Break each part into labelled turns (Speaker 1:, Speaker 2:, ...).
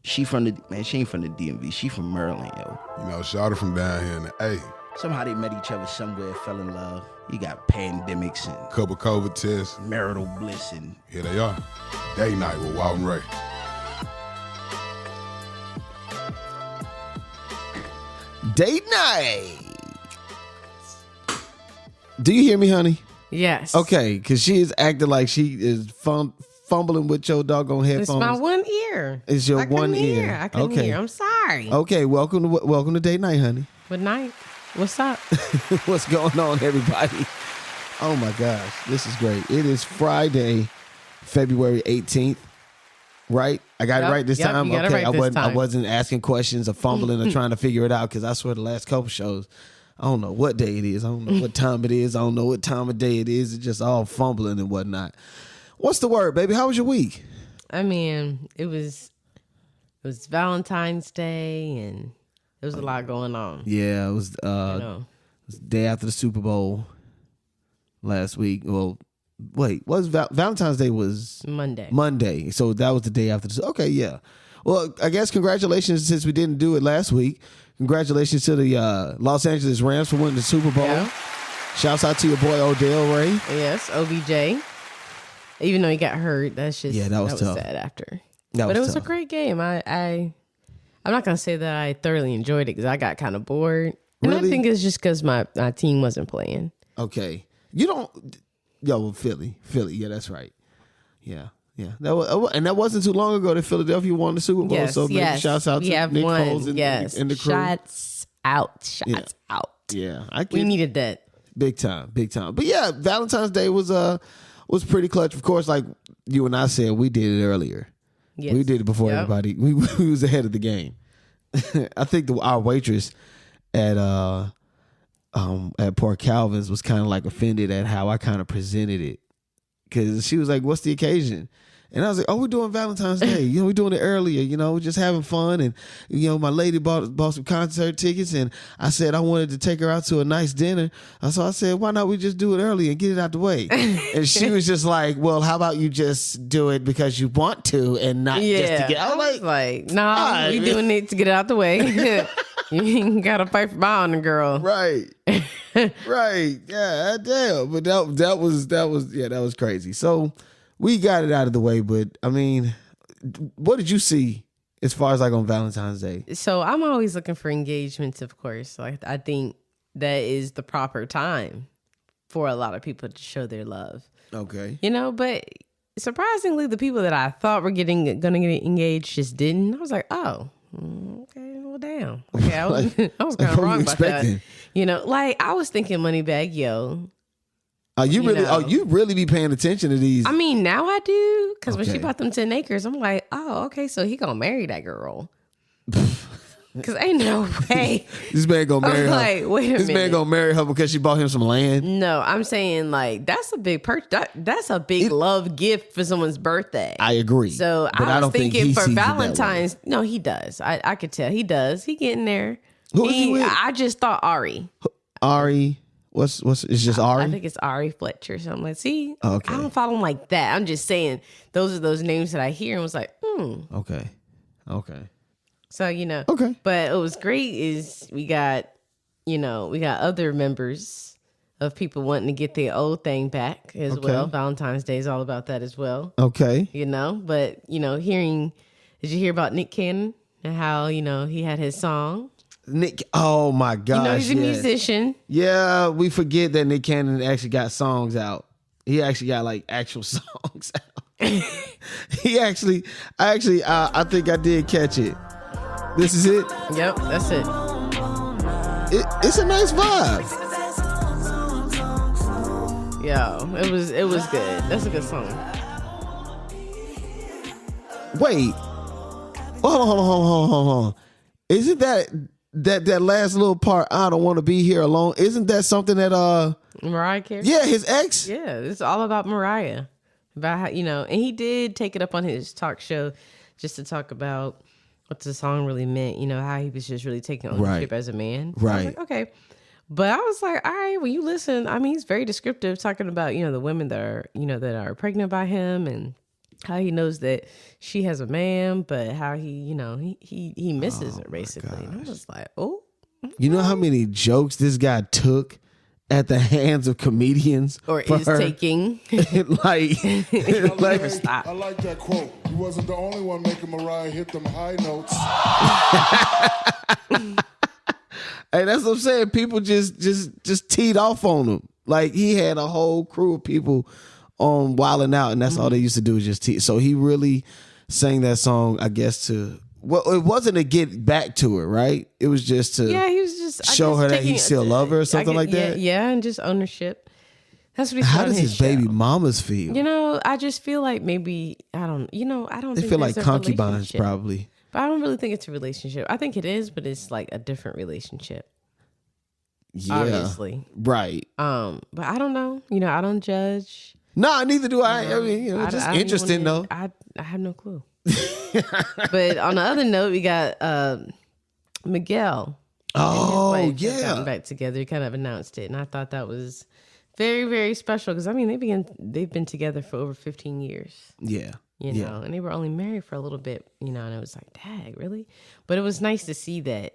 Speaker 1: She ain't from the DMV. She from Maryland, yo.
Speaker 2: You know, shawty from down here in the A.
Speaker 1: Somehow they met each other somewhere, fell in love. You got pandemics and
Speaker 2: Couple COVID tests.
Speaker 1: marital bliss and
Speaker 2: Here they are. Day night with Walt and Rae.
Speaker 3: Date night. Do you hear me, honey?
Speaker 4: Yes.
Speaker 3: Okay, because she is acting like she is fumbling with your doggone headphones.
Speaker 4: It's my one ear.
Speaker 3: It's your
Speaker 4: I couldn't
Speaker 3: one ear.
Speaker 4: hear. I couldn't hear. I'm sorry.
Speaker 3: Okay, welcome to date night, honey.
Speaker 4: Good night. What's up?
Speaker 3: What's going on, everybody? Oh my gosh, this is great. It is Friday, February 18th. Right? I got it right this time.
Speaker 4: You got
Speaker 3: Okay,
Speaker 4: it right this time.
Speaker 3: I wasn't asking questions or fumbling or trying to figure it out because I swear the last couple shows, I don't know what day it is. I don't know what time it is. I don't know what time of day it is. It's just all fumbling and whatnot. What's the word, baby? How was your week?
Speaker 4: I mean, it was Valentine's Day and there was a lot going on.
Speaker 3: Yeah, it was
Speaker 4: You know.
Speaker 3: it was the day after the Super Bowl last week. Well, wait, Valentine's Day was
Speaker 4: Monday.
Speaker 3: So that was the day after the okay, yeah. Well, I guess congratulations since we didn't do it last week. Congratulations to the Los Angeles Rams for winning the Super Bowl.
Speaker 4: Yeah.
Speaker 3: Shouts out to your boy Odell Ray.
Speaker 4: Yes, OBJ. Even though he got hurt, that's just
Speaker 3: that was tough.
Speaker 4: sad after.
Speaker 3: But
Speaker 4: it was a great game. I'm not gonna say that I thoroughly enjoyed it because I got kind of bored, and
Speaker 3: Really?
Speaker 4: I think it's just because my team wasn't playing.
Speaker 3: Okay. You don't well, Philly. Yeah, that's right. Yeah. That wasn't too long ago that Philadelphia won the Super Bowl.
Speaker 4: Yes,
Speaker 3: so
Speaker 4: yes.
Speaker 3: shouts out
Speaker 4: We
Speaker 3: to
Speaker 4: have
Speaker 3: Nick
Speaker 4: won.
Speaker 3: Foles and the crew.
Speaker 4: Shots out. Out.
Speaker 3: Yeah,
Speaker 4: We needed that.
Speaker 3: big time. But yeah, Valentine's Day was pretty clutch. Of course, like you and I said, we did it earlier.
Speaker 4: Yes.
Speaker 3: We did it before
Speaker 4: Yep.
Speaker 3: everybody. We was ahead of the game. I think our waitress at Port Calvin's was kind of like offended at how I kind of presented it because she was like, "What's the occasion?" And I was like, "Oh, we're doing Valentine's Day. You know, we're doing it earlier. You know, we're just having fun." And you know, my lady bought some concert tickets, and I said I wanted to take her out to a nice dinner. So I said, "Why not we just do it early and get it out the way?" And she was just like, "Well, how about you just do it because you want to and not just to get?" I was like,
Speaker 4: no,
Speaker 3: right,
Speaker 4: we
Speaker 3: man.
Speaker 4: doing it to get it out the way. You ain't gotta fight for my honor, girl.
Speaker 3: Right. Right. Yeah, damn. But that was crazy. So we got it out of the way, but I mean, what did you see as far as like on Valentine's Day?
Speaker 4: So I'm always looking for engagements, of course. Like I think that is the proper time for a lot of people to show their love.
Speaker 3: Okay.
Speaker 4: You know, but surprisingly, the people that I thought were gonna get engaged just didn't. I was like, oh, okay, well, damn. Okay, I was kind of
Speaker 3: what were
Speaker 4: wrong
Speaker 3: you
Speaker 4: about that.
Speaker 3: expecting?
Speaker 4: You know, like I was thinking Moneybag Yo.
Speaker 3: You
Speaker 4: know.
Speaker 3: really be paying attention to these.
Speaker 4: I mean, now I do because when she
Speaker 3: Okay.
Speaker 4: bought them 10 acres, I'm like, oh, okay, so he gonna marry that girl. Because ain't no way.
Speaker 3: This man gonna marry
Speaker 4: I'm
Speaker 3: her.
Speaker 4: like, wait a
Speaker 3: This man
Speaker 4: minute.
Speaker 3: gonna marry her because she bought him some land.
Speaker 4: No, I'm saying like that's a big that's a big love gift for someone's birthday.
Speaker 3: I agree.
Speaker 4: So
Speaker 3: but
Speaker 4: I was
Speaker 3: don't think
Speaker 4: thinking
Speaker 3: he
Speaker 4: for
Speaker 3: sees it that way.
Speaker 4: Valentine's. No, he does. I could tell he does. He getting there.
Speaker 3: Who is he with?
Speaker 4: I just thought Ari.
Speaker 3: Ari, what's it's just Ari?
Speaker 4: I think it's Ari Fletcher or something. Like, see,
Speaker 3: Okay.
Speaker 4: I don't follow him like that. I'm just saying those are those names that I hear and was like,
Speaker 3: Okay.
Speaker 4: So, you know.
Speaker 3: Okay.
Speaker 4: But it was great is we got other members of people wanting to get their old thing back as
Speaker 3: Okay.
Speaker 4: well. Valentine's Day is all about that as well.
Speaker 3: Okay.
Speaker 4: You know, but, you know, did you hear about Nick Cannon and how, you know, he had his song?
Speaker 3: Nick, oh my gosh.
Speaker 4: You know, he's a
Speaker 3: yes.
Speaker 4: musician.
Speaker 3: Yeah, we forget that Nick Cannon actually got songs out. He actually got like actual songs out. I think I did catch it. This is it.
Speaker 4: Yep, that's it.
Speaker 3: It's a nice vibe.
Speaker 4: Yo, it was good. That's a good song.
Speaker 3: Wait. Hold on. Isn't that last little part, I don't want to be here alone? Isn't that something that
Speaker 4: Mariah Carey?
Speaker 3: yeah, his ex?
Speaker 4: Yeah, it's all about Mariah. About how, you know, and he did take it up on his talk show just to talk about what the song really meant, you know, how he was just really taking ownership as a man. So I was
Speaker 3: Right.
Speaker 4: like, okay. But I was like, all right, when you listen, I mean, he's very descriptive talking about, you know, the women that are pregnant by him and how he knows that she has a man, but how he, he misses her basically. And I was like, oh.
Speaker 3: You know how many jokes this guy took at the hands of comedians?
Speaker 4: Or is
Speaker 3: her?
Speaker 4: Taking.
Speaker 3: like
Speaker 4: Never stop.
Speaker 5: I like that quote. You wasn't the only one making Mariah hit them high notes.
Speaker 3: Hey, that's what I'm saying. People just teed off on him. Like he had a whole crew of people on Wildin' Out, and that's all they used to do is just tee. So he really sang that song, I guess, to it wasn't to get back to her, right? It was just to
Speaker 4: he was just
Speaker 3: show her that he still love her or something like that.
Speaker 4: Yeah, and just ownership. That's what he's.
Speaker 3: How does his
Speaker 4: show.
Speaker 3: baby mamas feel?
Speaker 4: I just feel like maybe I don't.
Speaker 3: They feel like concubines, probably.
Speaker 4: But I don't really think it's a relationship. I think it is, but it's like a different relationship.
Speaker 3: Yeah,
Speaker 4: obviously,
Speaker 3: right.
Speaker 4: But I don't know. I don't judge.
Speaker 3: No, neither do I. I mean, just interesting though.
Speaker 4: I have no clue. But on the other note, we got Miguel.
Speaker 3: Oh,
Speaker 4: and his wife
Speaker 3: yeah.
Speaker 4: have gotten back together. He kind of announced it, and I thought that was very, very special because I mean they've been together for over 15 years.
Speaker 3: Yeah.
Speaker 4: And they were only married for a little bit, and it was like, dang, really? But it was nice to see that,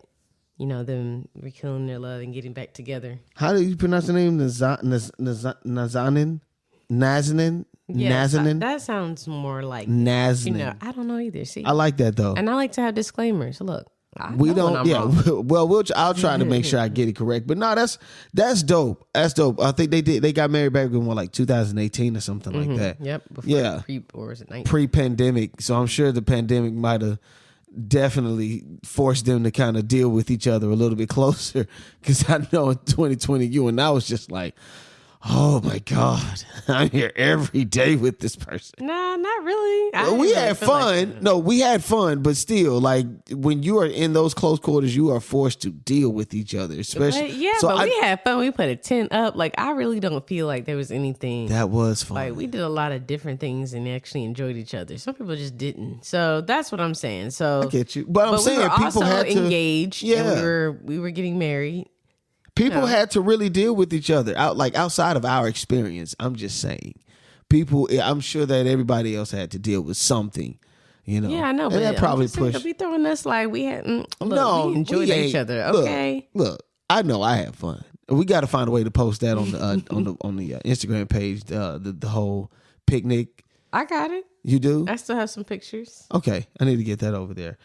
Speaker 4: them rekindling their love and getting back together.
Speaker 3: How do you pronounce the name? Nazanin? Nazanin?
Speaker 4: That sounds more like
Speaker 3: Nazanin.
Speaker 4: I don't know either. See,
Speaker 3: I like that though.
Speaker 4: and I like to have disclaimers. Look,
Speaker 3: We don't.
Speaker 4: wrong.
Speaker 3: Well, I'll try to make sure I get it correct. But no, that's dope. That's dope. I think they got married back in 2018 or something like that.
Speaker 4: Yep. Or was it 19?
Speaker 3: Pre-pandemic. So I'm sure the pandemic might have definitely forced them to kind of deal with each other a little bit closer. Because I know in 2020, you and I was just like, oh my God, I'm here every day with this person.
Speaker 4: Nah, not really.
Speaker 3: We had fun. No, we had fun, but still, like when you are in those close quarters, you are forced to deal with each other. Especially,
Speaker 4: we had fun. We put a tent up. Like I really don't feel like there was anything
Speaker 3: that was fun.
Speaker 4: Like we did a lot of different things and actually enjoyed each other. Some people just didn't. So that's what I'm saying. So
Speaker 3: I get you, but I'm saying
Speaker 4: we were
Speaker 3: people
Speaker 4: also
Speaker 3: had to
Speaker 4: engaged.
Speaker 3: Yeah,
Speaker 4: and we were getting married.
Speaker 3: People had to really deal with each other outside of our experience. I'm just saying, people. I'm sure that everybody else had to deal with something.
Speaker 4: Yeah, I know,
Speaker 3: and
Speaker 4: but
Speaker 3: that probably pushed.
Speaker 4: Be throwing us like we had. We enjoyed each other. Okay,
Speaker 3: look, I know I had fun. We got to find a way to post that on the on the Instagram page. The whole picnic.
Speaker 4: I got it.
Speaker 3: You do?
Speaker 4: I still have some pictures.
Speaker 3: Okay, I need to get that over there.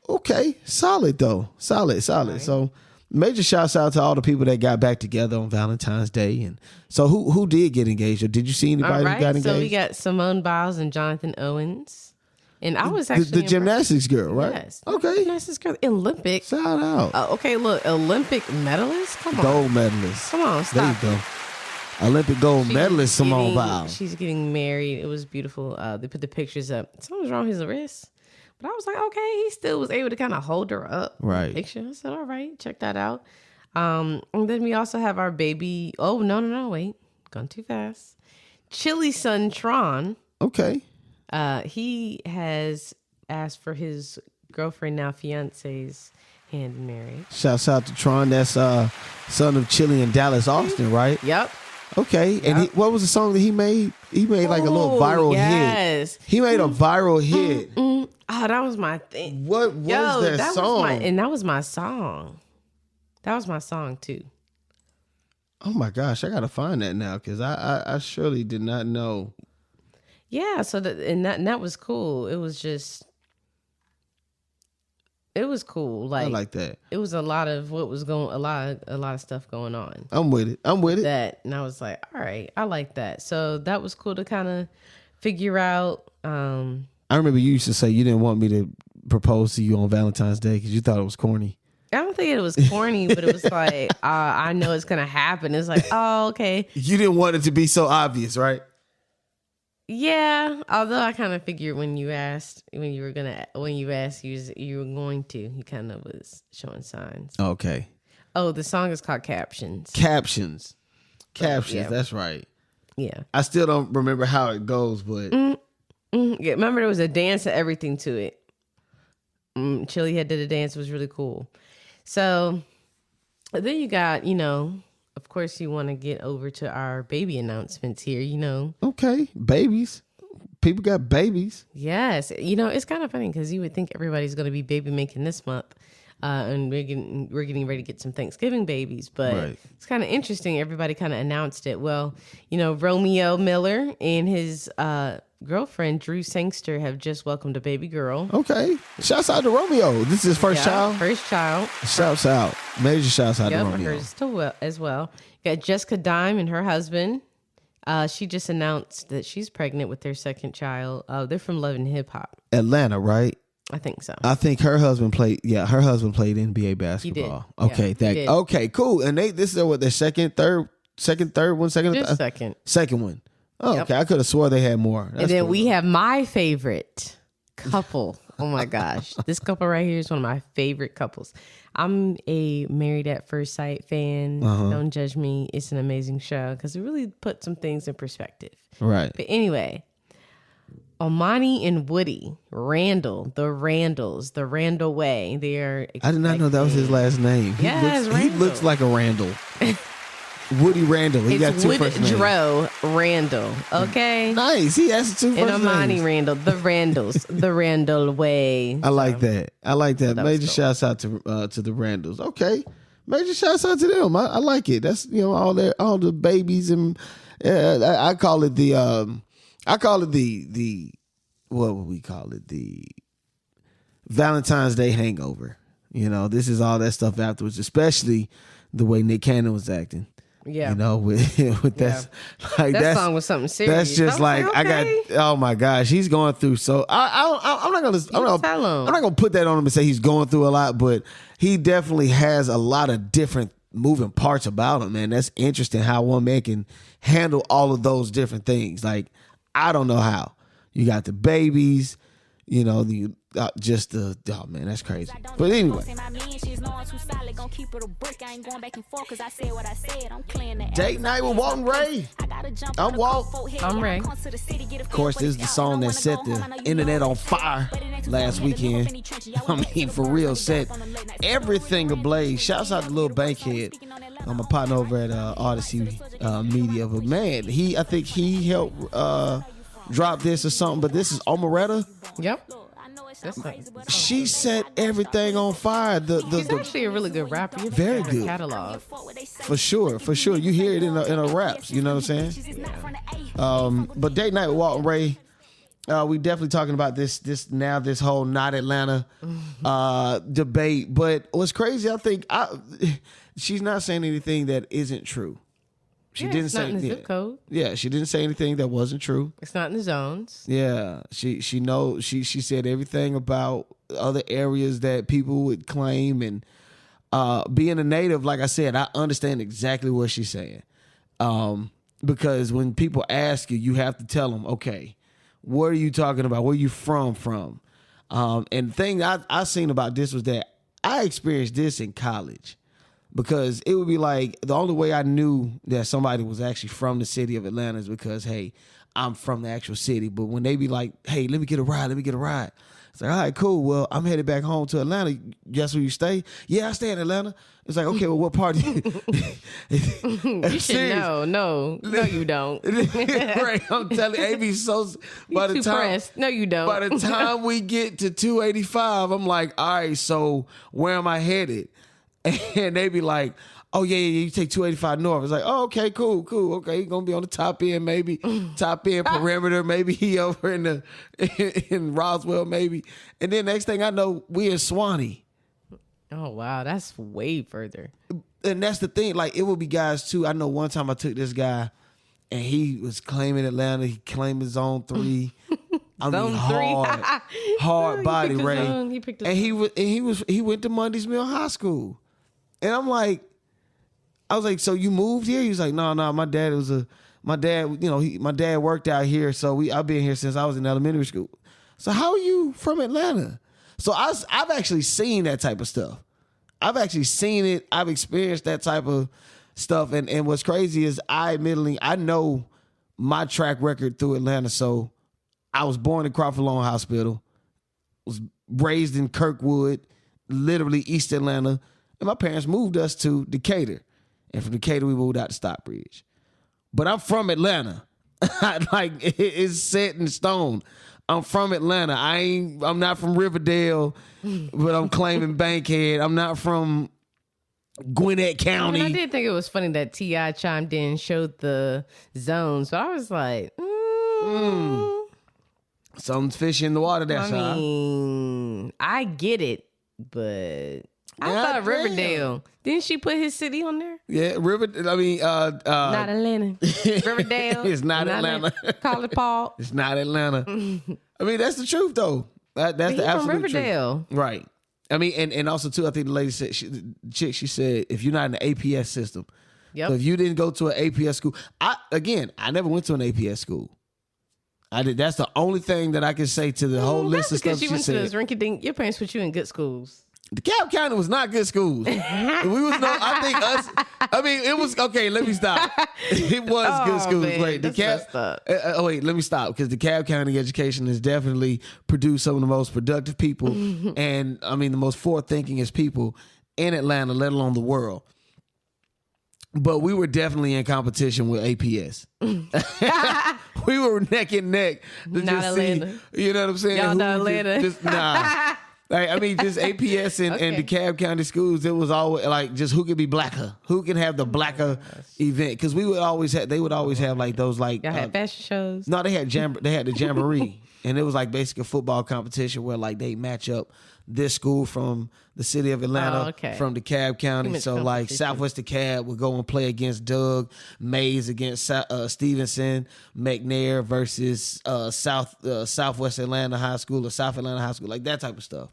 Speaker 3: Okay, solid though, solid. Right. So. Major shouts out to all the people that got back together on Valentine's Day. And so who did get engaged, or did you see anybody who got engaged?
Speaker 4: So we got Simone Biles and Jonathan Owens. And I was actually
Speaker 3: the gymnastics girl, right?
Speaker 4: Yes.
Speaker 3: Okay.
Speaker 4: Gymnastics girl. Olympic.
Speaker 3: Shout out.
Speaker 4: Okay, look, Olympic medalist. Come on.
Speaker 3: Gold medalist.
Speaker 4: Come on, stop.
Speaker 3: There you go. Olympic gold medalist Simone Biles.
Speaker 4: She's getting married. It was beautiful. They put the pictures up. Something's wrong with his wrist. But I was like, okay, he still was able to kind of hold her up.
Speaker 3: Right.
Speaker 4: Picture. I said, all right, check that out. And then we also have our baby. Oh, no, wait. Gone too fast. Chili's son, Tron.
Speaker 3: Okay.
Speaker 4: He has asked for his girlfriend, now fiance's, hand in marriage.
Speaker 3: Shouts out to Tron. That's son of Chili and Dallas Austin, right?
Speaker 4: Yep.
Speaker 3: Okay. Yep. And what was the song that he made? He made like a little viral hit. He made a viral hit.
Speaker 4: Oh, that was my thing.
Speaker 3: What was that song?
Speaker 4: That was my song. That was my song too.
Speaker 3: Oh my gosh, I gotta find that now because I surely did not know.
Speaker 4: Yeah, so that was cool. It was cool. Like
Speaker 3: I like that.
Speaker 4: It was a lot of what was going, a lot of stuff going on.
Speaker 3: I'm with it.
Speaker 4: That, and I was like, all right, I like that. So that was cool to kind of figure out.
Speaker 3: I remember you used to say you didn't want me to propose to you on Valentine's Day because you thought it was corny.
Speaker 4: I don't think it was corny, but it was like, I know it's going to happen. It's like, oh, okay.
Speaker 3: You didn't want it to be so obvious, right?
Speaker 4: Yeah. Although I kind of figured when you asked, you were going to, he kind of was showing signs.
Speaker 3: Okay.
Speaker 4: Oh, the song is called Captions.
Speaker 3: Captions.
Speaker 4: Yeah.
Speaker 3: That's right.
Speaker 4: Yeah.
Speaker 3: I still don't remember how it goes, but.
Speaker 4: Yeah, remember there was a dance and everything to it. Chili had did a dance. It was really cool. So then you got, of course you want to get over to our baby announcements here,
Speaker 3: Okay, babies. people got babies.
Speaker 4: Yes. It's kind of funny because you would think everybody's going to be baby making this month. And we're getting ready to get some Thanksgiving babies, but It's kind of interesting. Everybody kind of announced it. Well, Romeo Miller and his girlfriend Drew Sangster have just welcomed a baby girl.
Speaker 3: Okay, shouts out to Romeo. This is his first child.
Speaker 4: First child.
Speaker 3: Shouts out, major shouts out to Romeo.
Speaker 4: Hers as well. Got Jessica Dime and her husband. She just announced that she's pregnant with their second child. They're from Love and Hip Hop.
Speaker 3: Atlanta, right?
Speaker 4: I think so.
Speaker 3: I think her husband played. Yeah, her husband played NBA basketball.
Speaker 4: He did.
Speaker 3: Okay,
Speaker 4: he did.
Speaker 3: Okay, cool. And this is what their second, third one, second one. Oh,
Speaker 4: Yep.
Speaker 3: okay. I could have swore they had more. That's
Speaker 4: and then
Speaker 3: cool.
Speaker 4: we have my favorite couple. Oh my gosh, this couple right here is one of my favorite couples. I'm a Married at First Sight fan. Don't judge me. It's an amazing show because it really put some things in perspective.
Speaker 3: Right.
Speaker 4: But anyway. Omani and Woody Randall, the Randalls, the Randall Way. They are.
Speaker 3: I did not know that was his last name. He looks like a Randall. Woody Randall. He got two first names.
Speaker 4: Woodrow Randall. Okay.
Speaker 3: Nice. He has two first
Speaker 4: names. And Omani Randall, the Randalls, the Randall Way.
Speaker 3: I like that. Major shouts out to the Randalls. Okay. Major shouts out to them. I like it. That's all the babies and I call it the. What would we call it? The Valentine's Day hangover. This is all that stuff afterwards, especially the way Nick Cannon was acting.
Speaker 4: Yeah.
Speaker 3: With that
Speaker 4: song was something serious.
Speaker 3: That's just like,
Speaker 4: okay.
Speaker 3: I got, oh my gosh, he's going through. So I'm not gonna put that on him and say he's going through a lot, but he definitely has a lot of different moving parts about him, man. That's interesting how one man can handle all of those different things. Like, I don't know how. You got the babies, oh man, that's crazy. But anyway, Date Night with Walt and Rae. I'm Walt.
Speaker 4: I'm Rae.
Speaker 3: Of course, this is the song that set the internet on fire last weekend. I mean, for real, set everything ablaze. Shouts out to Lil Bankhead. I'm a partner over at Odyssey Media. But man, I think he helped drop this or something. But this is Omeretta.
Speaker 4: Yep.
Speaker 3: She set everything on fire.
Speaker 4: She's actually a really good rapper.
Speaker 3: Very good
Speaker 4: catalog.
Speaker 3: For sure. You hear it in her raps. You know what I'm saying? Yeah. But Date Night with Walt and Rae. We definitely talking about this whole not Atlanta debate. But what's crazy, I think she's not saying anything that isn't true. She didn't say
Speaker 4: in the zip code.
Speaker 3: Yeah, she didn't say anything that wasn't true.
Speaker 4: It's not in the zones.
Speaker 3: Yeah, she knows. She said everything about other areas that people would claim, and being a native, like I said, I understand exactly what she's saying. Because when people ask you, you have to tell them, okay, what are you talking about? Where you from? And the thing I seen about this was that I experienced this in college. Because it would be like, the only way I knew that somebody was actually from the city of Atlanta is because, hey, I'm from the actual city. But when they be like, hey, let me get a ride. It's like, all right, cool. Well, I'm headed back home to Atlanta. Guess where you stay? Yeah, I stay in Atlanta. It's like, okay, well, what part?
Speaker 4: You should know. No, you don't.
Speaker 3: Right, I'm telling you, AB, so by the time
Speaker 4: pressed. No, you don't.
Speaker 3: By the time we get to 285, I'm like, all right, so where am I headed? And they be like, oh, yeah, you take 285 north. It's like, oh, okay, cool. Okay, he's going to be on the top end, maybe. Top end perimeter, maybe he over in Roswell, maybe. And then next thing I know, we in Swanee.
Speaker 4: Oh, wow, that's way further.
Speaker 3: And that's the thing. Like, it would be guys, too. I know one time I took this guy, and he was claiming Atlanta. He claimed his own 3. I mean, hard body, Ray. And he went to Mundy's Mill High School. And I was like, so you moved here? He was like, no, my dad worked out here, so I've been here since I was in elementary school. So how are you from Atlanta? So I've actually seen that type of stuff. I've actually seen it. I've experienced that type of stuff. And what's crazy is I know my track record through Atlanta. So I was born in Crawford Lawn Hospital, was raised in Kirkwood, literally East Atlanta. And my parents moved us to Decatur. And from Decatur, we moved out to Stockbridge. But I'm from Atlanta. Like it's set in stone. I'm from Atlanta. I'm not from Riverdale, but I'm claiming Bankhead. I'm not from Gwinnett County.
Speaker 4: I did think it was funny that T.I. chimed in and showed the zones, but I was like,
Speaker 3: Something's fishy in the water there,
Speaker 4: I mean, I get it, but I thought Riverdale. Didn't she put his city on there?
Speaker 3: Yeah, Riverdale. I mean,
Speaker 4: Not Atlanta. Riverdale.
Speaker 3: It's not Atlanta.
Speaker 4: College Park.
Speaker 3: It's not Atlanta. I mean, that's the truth, though. That's the absolute
Speaker 4: from Riverdale.
Speaker 3: truth. Right. I mean, and also, too, I think the lady said, she said, if you're not in the APS system, so if you didn't go to an APS school, I never went to an APS school. I did. That's the only thing that I can say to the whole list of stuff
Speaker 4: because you went to those rinky dink. Your parents put you in good schools.
Speaker 3: DeKalb County was not good schools. It was okay. Let me stop. It was good schools.
Speaker 4: Man,
Speaker 3: Wait, wait, let me stop because DeKalb County education has definitely produced some of the most productive people, and I mean the most forward-thinkingest people in Atlanta, let alone the world. But we were definitely in competition with APS. We were neck and neck. To
Speaker 4: not
Speaker 3: just
Speaker 4: Atlanta.
Speaker 3: See, you know what I'm saying?
Speaker 4: Y'all not Atlanta.
Speaker 3: Nah. Like, I mean, just APS and DeKalb County schools, it was always like just who could be blacker, who can have the blacker event. Because they would always have like those like
Speaker 4: y'all had fashion shows.
Speaker 3: No, they had the jamboree, and it was like basically a football competition where like they match up this school from the city of Atlanta from DeKalb County. So like Southwest DeKalb would go and play against Doug, Mays against Stevenson, McNair versus Southwest Atlanta High School or South Atlanta High School, like that type of stuff.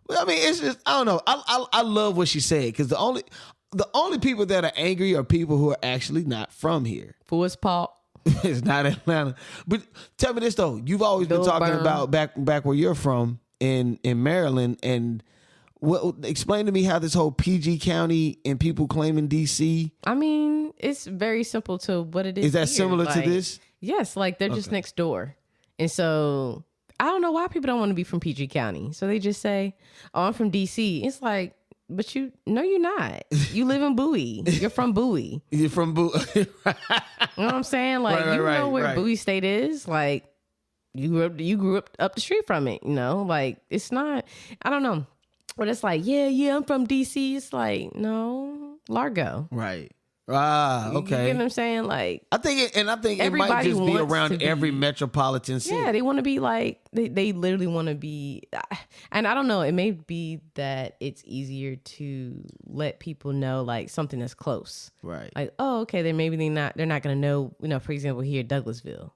Speaker 3: Well, I mean, it's just I don't know. I love what she said because the only people that are angry are people who are actually not from here.
Speaker 4: Forest Park.
Speaker 3: It's not Atlanta. But tell me this though, you've always been talking about back where you're from in Maryland, and explain to me how this whole PG County and people claiming DC.
Speaker 4: I mean, it's very simple to what it is.
Speaker 3: Is that
Speaker 4: here.
Speaker 3: similar to this?
Speaker 4: Yes, like they're just next door, and so I don't know why people don't want to be from PG County. So they just say, "Oh, I'm from DC." It's like, but you're not. You live in Bowie. You're from Bowie.
Speaker 3: You're from Bowie.
Speaker 4: You know what I'm saying? Like you know where Bowie State is. Like you grew up the street from it. You know, like it's not. I don't know. But it's like, yeah, I'm from DC. It's like, no, Largo.
Speaker 3: Right. Ah, okay.
Speaker 4: You get what I'm saying? Like,
Speaker 3: I think it might just be around every metropolitan city.
Speaker 4: Yeah, they want to be like, they literally want to be, and I don't know, it may be that it's easier to let people know like something that's close.
Speaker 3: Right.
Speaker 4: Like, oh, okay, they're not going to know, for example, here, Douglasville.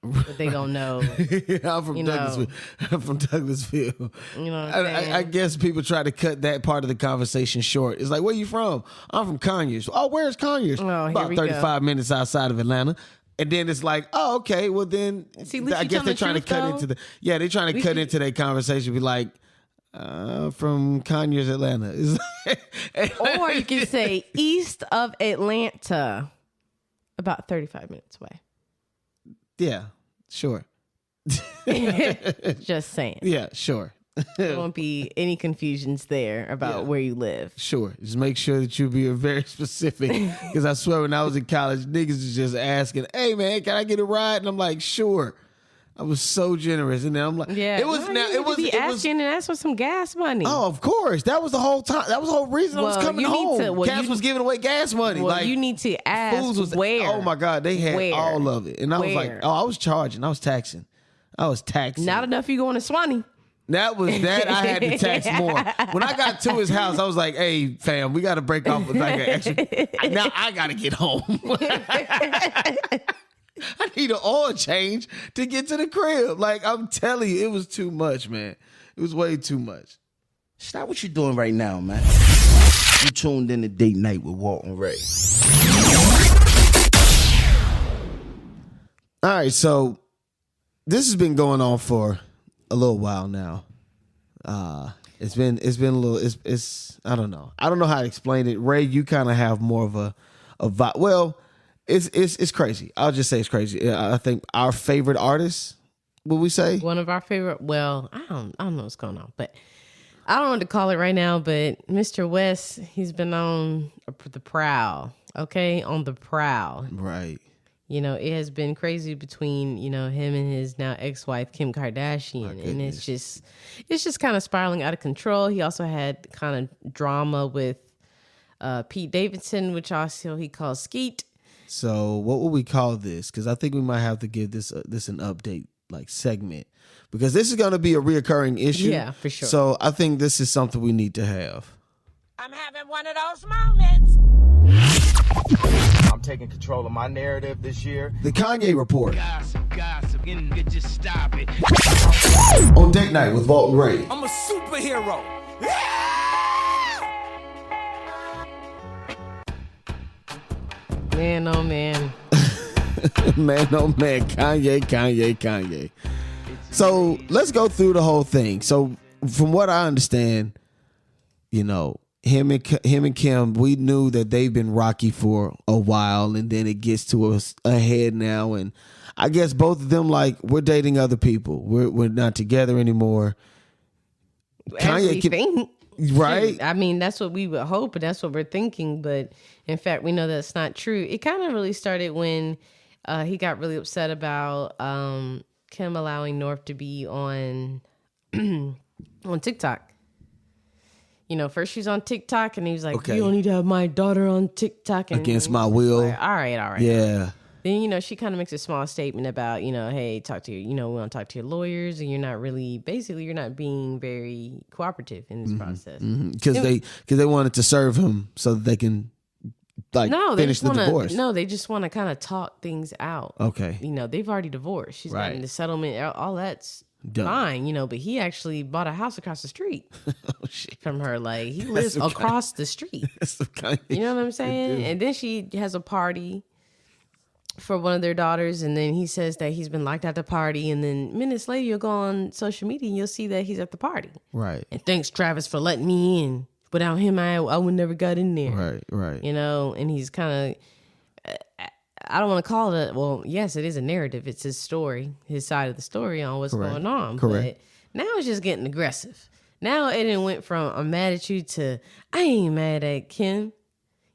Speaker 4: But they don't know.
Speaker 3: I'm from Douglasville. I'm from Douglasville.
Speaker 4: You know what I'm saying?
Speaker 3: I guess people try to cut that part of the conversation short. It's like, where you from? I'm from Conyers. Oh, where's Conyers? About 35 minutes outside of Atlanta. And then it's like, oh, okay. Well, then I guess they're trying to cut into they're trying to cut into their conversation. Be like, from Conyers, Atlanta.
Speaker 4: Or you can say east of Atlanta, about 35 minutes away.
Speaker 3: Yeah, sure.
Speaker 4: Just saying.
Speaker 3: Yeah, sure.
Speaker 4: There won't be any confusions there about where you live.
Speaker 3: Sure. Just make sure that you be very specific. Because I swear when I was in college, niggas was just asking, hey, man, can I get a ride? And I'm like, sure. I was so generous. And then I'm like,
Speaker 4: it was asking and ask for some gas money.
Speaker 3: Oh, of course. That was the whole time. That was the whole reason I was coming home. Cass was giving away gas money.
Speaker 4: Well, you need to ask where.
Speaker 3: Oh, my God. They had all of it. And I was like, I was charging. I was taxing.
Speaker 4: Not enough you going to Swanee.
Speaker 3: That I had to tax more. When I got to his house, I was like, hey, fam, we got to break off with like an extra. Now I got to get home. I need an oil change to get to the crib. Like, I'm telling you, it was too much, man. It was way too much.
Speaker 1: Stop what you're doing right now, man. You tuned in to Date Night with Walt and Rae.
Speaker 3: All right, so this has been going on for a little while now. It's been a little. It's I don't know. I don't know how to explain it. Ray, you kind of have more of a vibe. Well. It's crazy. I'll just say it's crazy. I think our favorite artist, would we say?
Speaker 4: One of our favorite. Well, I don't know what's going on, but I don't know what to call it right now. But Mr. West, he's been on the prowl. Okay, on the prowl.
Speaker 3: Right.
Speaker 4: You know, it has been crazy between, you know, him and his now ex-wife Kim Kardashian, and it's just kind of spiraling out of control. He also had kind of drama with Pete Davidson, which also he calls Skeet.
Speaker 3: So what would we call this? Because I think we might have to give this an update like segment, because this is going to be a reoccurring issue.
Speaker 4: Yeah, for sure.
Speaker 3: So I think this is something we need to have.
Speaker 6: I'm having one of those moments.
Speaker 7: I'm taking control of my narrative this year.
Speaker 3: The Kanye Report
Speaker 6: Gossip, just stop it.
Speaker 3: on Date Night with Walt and Rae.
Speaker 6: I'm a superhero.
Speaker 4: Man, oh man.
Speaker 3: Man, oh man, Kanye. So let's go through the whole thing. So from what I understand, you know, him and Kim, we knew that they've been rocky for a while, and then it gets to a head now, and I guess both of them like, we're dating other people. We're not together anymore.
Speaker 4: Think.
Speaker 3: Right?
Speaker 4: I mean, that's what we would hope, and that's what we're thinking. But in fact, we know that's not true. It kind of really started when he got really upset about Kim allowing North to be on on TikTok. You know, first she's on TikTok, and he was like,
Speaker 3: Okay.
Speaker 4: "You don't need to have my daughter on TikTok." And
Speaker 3: Against my will.
Speaker 4: like, all right.
Speaker 3: Yeah.
Speaker 4: Then, you know, she kind of makes a small statement about, you know, hey, talk to your, you know, we want to talk to your lawyers, and you're not really, basically, you're not being very cooperative in this process.
Speaker 3: Because they wanted to serve him so that they can like finish the divorce.
Speaker 4: No, they just want to kind of talk things out.
Speaker 3: Okay.
Speaker 4: You know, they've already divorced. She's
Speaker 3: Right.
Speaker 4: gotten the settlement, all that's
Speaker 3: Done.
Speaker 4: fine, you know, but he actually bought a house across the street
Speaker 3: Oh shit.
Speaker 4: from her. Like, he lives
Speaker 3: some
Speaker 4: across the street.
Speaker 3: That's some Kanye.
Speaker 4: You know what I'm saying? And then she has a party for one of their daughters, and then he says that he's been locked at the party, and then minutes later you'll go on social media and you'll see that he's at the party.
Speaker 3: Right.
Speaker 4: And thanks, Travis, for letting me in. Without him, I would never got in there.
Speaker 3: Right.
Speaker 4: You know, and he's kind of, I don't want to call it, well, yes, it is a narrative. It's his story, his side of the story on what's going on.
Speaker 3: Correct.
Speaker 4: But now it's just getting aggressive. Now it done went from I'm mad at you to I ain't mad at Kim,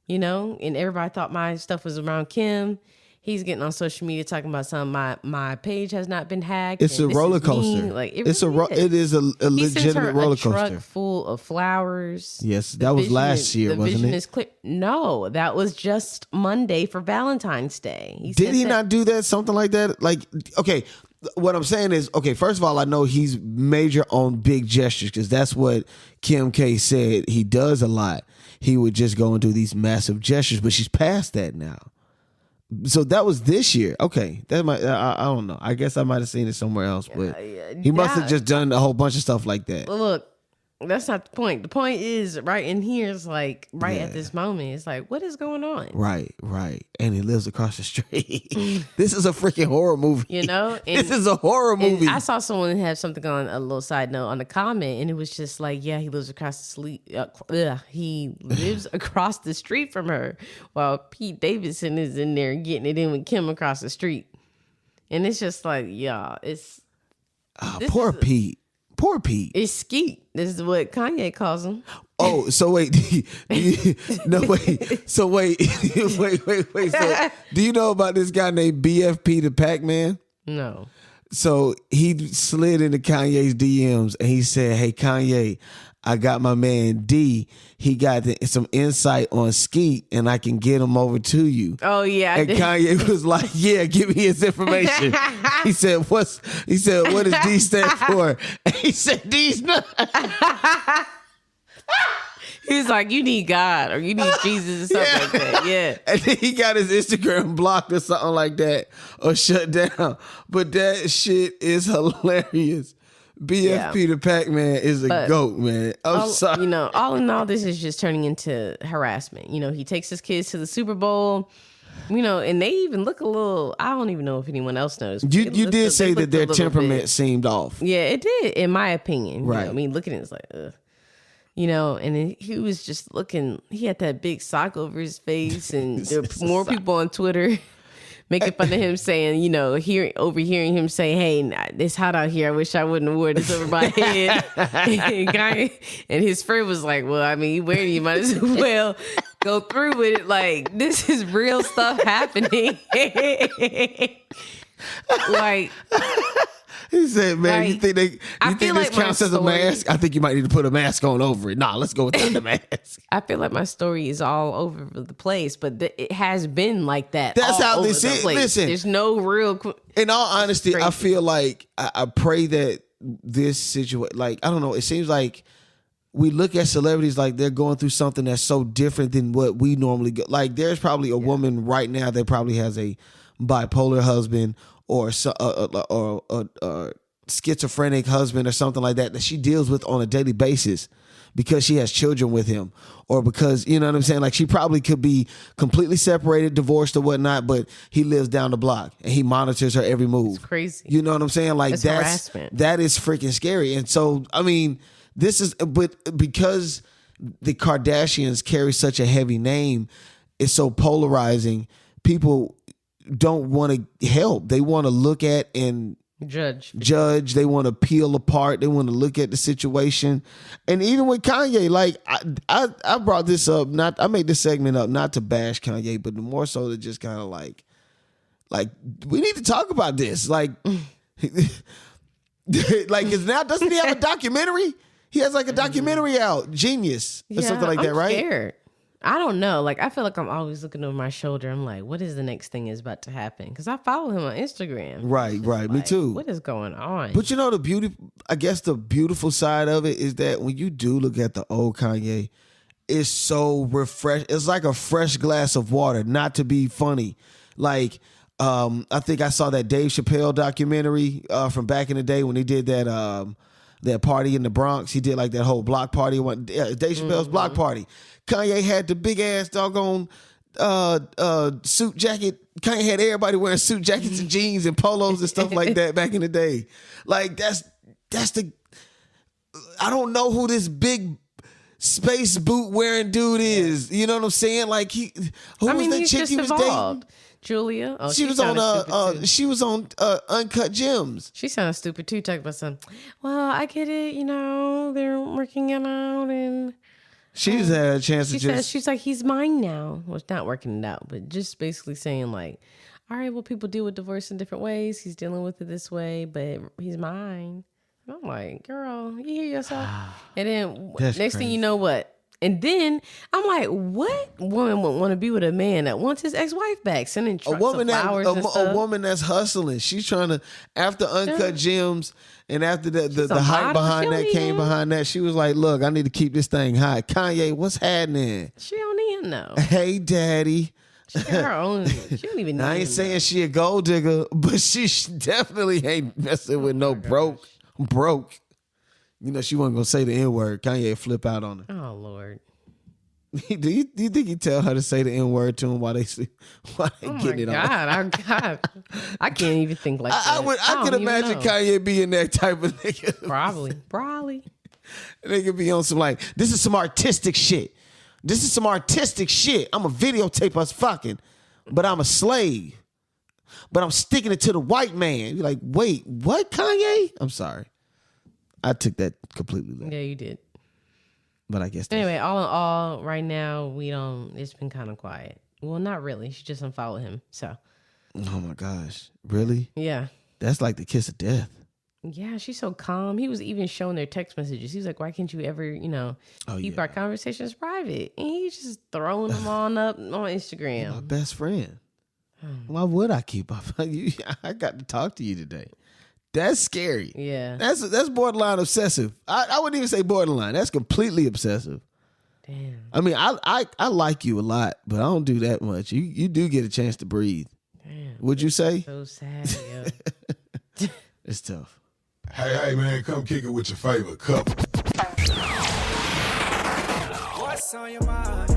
Speaker 4: you know, and everybody thought my stuff was around Kim. He's getting on social media talking about something. My page has not been hacked.
Speaker 3: It's
Speaker 4: and
Speaker 3: a
Speaker 4: this
Speaker 3: roller
Speaker 4: is me.
Speaker 3: coaster.
Speaker 4: Like
Speaker 3: It is a
Speaker 4: He sends her
Speaker 3: legitimate roller
Speaker 4: a truck
Speaker 3: coaster.
Speaker 4: full of flowers.
Speaker 3: Yes, that was last year,
Speaker 4: the
Speaker 3: wasn't
Speaker 4: vision
Speaker 3: it?
Speaker 4: is clear. No, that was just Monday for Valentine's Day.
Speaker 3: Did he not do that? Something like that? Like, okay, what I'm saying is, okay, first of all, I know he's major on big gestures because that's what Kim K said he does a lot. He would just go and do these massive gestures, but she's past that now. So that was this year. Okay, that might I don't know. I guess I might have seen it somewhere else, but he must have just done a whole bunch of stuff like that.
Speaker 4: Look, that's not the point. The point is right in here is like at this moment. It's like, what is going on?
Speaker 3: Right. And he lives across the street. This is a freaking horror movie.
Speaker 4: You know,
Speaker 3: this is a horror movie.
Speaker 4: I saw someone have something on a little side note on the comment, and it was just like, yeah, he lives across the street. He lives across the street from her, while Pete Davidson is in there getting it in with Kim across the street, and it's just like, yeah, it's
Speaker 3: Poor Pete.
Speaker 4: It's skeet. This is what Kanye calls him.
Speaker 3: Oh, so wait. No, wait. So wait. wait. So, do you know about this guy named BFP the Pac-Man?
Speaker 4: No.
Speaker 3: So he slid into Kanye's DMs and he said, "Hey Kanye, I got my man D. He got some insight on Skeet, and I can get him over to you."
Speaker 4: Oh yeah.
Speaker 3: And Kanye was like, "Yeah, give me his information." He said, "What does D stand for?" And he said, "D's not."
Speaker 4: He's like, you need God or you need Jesus or something like that. Yeah.
Speaker 3: And then he got his Instagram blocked or something like that or shut down. But that shit is hilarious. BFP the Pac-Man is a goat, man. I'm sorry.
Speaker 4: You know, all in all, this is just turning into harassment. You know, he takes his kids to the Super Bowl, you know, and they even look a little, I don't even know if anyone else knows.
Speaker 3: You did say that their temperament
Speaker 4: bit.
Speaker 3: seemed off.
Speaker 4: Yeah, it did, in my opinion.
Speaker 3: Right.
Speaker 4: You know, I mean, looking at it, it's like, ugh. You know, and he was just looking, he had that big sock over his face, and there were more people on Twitter making fun of him saying, you know, overhearing him say, "Hey, it's hot out here. I wish I wouldn't have worn this over my head." And his friend was like, "Well, I mean, you wearing it, you might as well go through with it. Like, this is real stuff happening. Like,
Speaker 3: he said, "Man,
Speaker 4: like,
Speaker 3: you think this
Speaker 4: like my
Speaker 3: counts as a
Speaker 4: story-
Speaker 3: mask? I think you might need to put a mask on over it. Nah, let's go without the mask."
Speaker 4: I feel like my story is all over the place, but it has been like that.
Speaker 3: That's
Speaker 4: all
Speaker 3: how
Speaker 4: over
Speaker 3: this
Speaker 4: the
Speaker 3: is.
Speaker 4: place.
Speaker 3: Listen.
Speaker 4: There's no real.
Speaker 3: In all honesty,
Speaker 4: Crazy.
Speaker 3: I feel like I pray that this situation, like, I don't know, it seems like we look at celebrities like they're going through something that's so different than what we normally get. Like, there's probably a woman right now that probably has a bipolar husband or schizophrenic husband or something like that she deals with on a daily basis because she has children with him, or because, you know what I'm saying? Like, she probably could be completely separated, divorced or whatnot, but he lives down the block and he monitors her every move.
Speaker 4: It's crazy.
Speaker 3: You know what I'm saying? Like,
Speaker 4: It's
Speaker 3: that's
Speaker 4: harassment.
Speaker 3: that is freaking scary. And so, I mean, but because the Kardashians carry such a heavy name, it's so polarizing. People don't want to help. They want to look at and
Speaker 4: Judge.
Speaker 3: They want to peel apart. They want to look at the situation. And even with Kanye, like, I brought this up, I made this segment up not to bash Kanye, but more so to just kind of like we need to talk about this. Like, like, is now, doesn't he have a documentary? He has like a documentary out, Genius, or something like that,
Speaker 4: I'm
Speaker 3: right?
Speaker 4: Scared. I don't know. Like, I feel like I'm always looking over my shoulder. I'm like, what is the next thing is about to happen? Because I follow him on Instagram.
Speaker 3: Right. Me
Speaker 4: Like,
Speaker 3: too.
Speaker 4: What is going on?
Speaker 3: But you know, I guess the beautiful side of it is that when you do look at the old Kanye, it's so refresh. It's like a fresh glass of water, not to be funny. Like, I think I saw that Dave Chappelle documentary from back in the day when he did that party in the Bronx. He did like that whole block party. Dave Chappelle's block party. Kanye had the big ass doggone suit jacket. Kanye had everybody wearing suit jackets and jeans and polos and stuff like that back in the day. Like, that's the, I don't know who this big space boot wearing dude is. You know what I'm saying? Like, who was that
Speaker 4: he's
Speaker 3: chick
Speaker 4: just
Speaker 3: he was
Speaker 4: evolved.
Speaker 3: dating?
Speaker 4: Julia. Oh,
Speaker 3: She was on Uncut Gems.
Speaker 4: She sounds stupid too. Talking about some. Well, I get it. You know, they're working it out, and
Speaker 3: She's had a chance to
Speaker 4: she says
Speaker 3: just.
Speaker 4: she's like, he's mine now. Well, it's not working it out, but just basically saying like, all right, well, people deal with divorce in different ways. He's dealing with it this way, but he's mine. And I'm like, girl, you hear yourself? And then
Speaker 3: That's
Speaker 4: next thing
Speaker 3: crazy.
Speaker 4: you know, what? And then I'm like, what woman would want to be with a man that wants his ex-wife back, sending trucks of flowers and stuff?
Speaker 3: A woman that's hustling. She's trying to, after Uncut Gems and after the
Speaker 4: a
Speaker 3: hype
Speaker 4: model.
Speaker 3: behind
Speaker 4: She
Speaker 3: that
Speaker 4: don't
Speaker 3: came
Speaker 4: even-
Speaker 3: behind that, she was like, look, I need to keep this thing hot. Kanye, what's happening?
Speaker 4: She don't even know.
Speaker 3: Hey, daddy.
Speaker 4: She got her own. She don't even know.
Speaker 3: I ain't saying she a gold digger, but she definitely ain't messing with no broke. You know, she wasn't gonna say the N-word. Kanye flip out on her.
Speaker 4: Oh Lord.
Speaker 3: Do you think he tell her to say the N-word to him while they sleep? While they
Speaker 4: Oh my
Speaker 3: getting it on?
Speaker 4: God. I can't even think like that.
Speaker 3: I could
Speaker 4: don't even
Speaker 3: imagine
Speaker 4: know.
Speaker 3: Kanye being that type of nigga.
Speaker 4: Probably.
Speaker 3: They could be on some like, this is some artistic shit. I'm a videotape us fucking, but I'm a slave. But I'm sticking it to the white man. You're like, wait, what, Kanye? I'm sorry. I took that completely left.
Speaker 4: Yeah, you did.
Speaker 3: But I guess that's,
Speaker 4: Anyway, all in all, right now it's been kind of quiet. Well, not really. She just unfollowed him. So
Speaker 3: oh my gosh. Really?
Speaker 4: yeah.
Speaker 3: That's like the kiss of death.
Speaker 4: Yeah, she's so calm. He was even showing their text messages. He was like, why can't you ever, keep our conversations private? And he's just throwing them on up on Instagram.
Speaker 3: My best friend. Why would I keep up? I got to talk to you today. That's scary.
Speaker 4: Yeah.
Speaker 3: That's borderline obsessive. I wouldn't even say borderline. That's completely obsessive.
Speaker 4: Damn.
Speaker 3: I mean, I like you a lot, but I don't do that much. You do get a chance to breathe.
Speaker 4: Damn.
Speaker 3: Would you say?
Speaker 4: So sad, yo.
Speaker 3: It's tough.
Speaker 2: Hey, man, come kick it with your favorite couple.
Speaker 6: What's on your mind?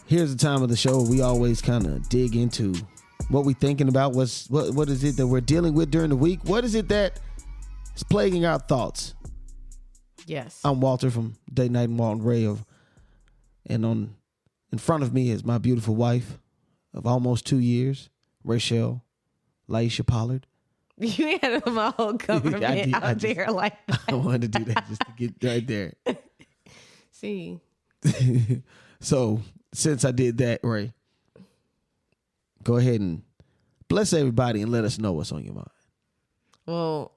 Speaker 3: Here's the time of the show we always kind of dig into what we thinking about. What is it that we're dealing with during the week? What is it that is plaguing our thoughts?
Speaker 4: Yes.
Speaker 3: I'm Walter from Date Night and Walt and Rae, and in front of me is my beautiful wife of almost 2 years, Rachel Laisha Pollard.
Speaker 4: You had my whole government out there like that.
Speaker 3: I wanted to do that just to get right there.
Speaker 4: See.
Speaker 3: So since I did that, Ray, go ahead and bless everybody and let us know what's on your mind.
Speaker 4: Well,